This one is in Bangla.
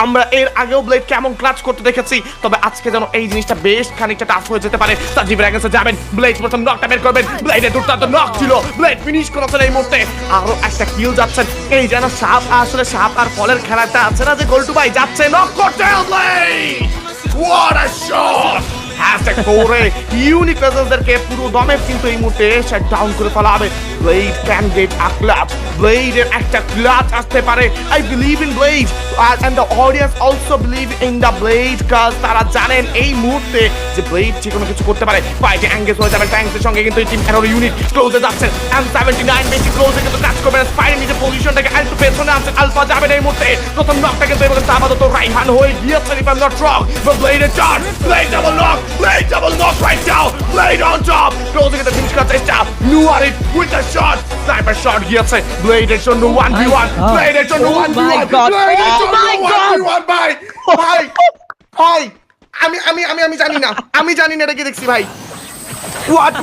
আমরা এর আগেও ব্লেড কেমন ক্লাচ করতে দেখেছি, তবে আজকে যেন এই জিনিসটা বেশ খানিকটা টাফ হয়ে যেতে পারে। সাজিব র্যাগেন্সে যাবেন, ব্লেড প্রথম নকটা বের করবেন, ব্লেডের দুর্দান্ত নক ছিল, ব্লেড ফিনিশ করেছেন এই মুহূর্তে। আরো একটা কিল যাচ্ছেন, এই যেন সাপ আসলে সাপ আর ফলের খেলাটা আছে না, যে গোল্টু ভাই যাচ্ছে নক করতে। Blade what a shot! Hashtag করে ইউনিক প্রেজেন্সদেরকে পুরো দমে কিন্তু এই মুহূর্তে শাট ডাউন করে ফেলা হবে। Blade can get a clutch, ব্লেডের একটা ক্লাচ আসতে পারে। I believe in Blade and the audience also believe in the Blade, কাজ তারা জানেন এই মুহূর্তে যে ব্লেড যে কোনো কিছু করতে পারে। ফাইটে এঙ্গেজ হয়ে যাবেন ট্যাঙ্কসের সঙ্গে, কিন্তু এই টিম এরর ইউনিট ক্লোজে যাচ্ছেন। M79 বেশি ক্লোজে কিন্তু কাজ করবেন, স্পাইনের নিজের পজিশনটাকে একটু পেছনে আনছেন। আলফা যাবেন এই মুহূর্তে, প্রথম নকটা কিন্তু এবার আপাতত রাইহান হয়ে গিয়েছে, if I am not wrong. But ব্লেডের charge, Blade double knock, Blade double knock right now. Blade on top. Closing at the finish cut চেষ্টা। Nuarit with the shot. Sniper shot গিয়েছে। Blade এর জন্য 1v1. Blade এর জন্য 1v1. Blade এর জন্য 1v1 ভাই। ভাই ভাই আমি জানি না, আমি জানি না এটা কি দেখছি ভাই। What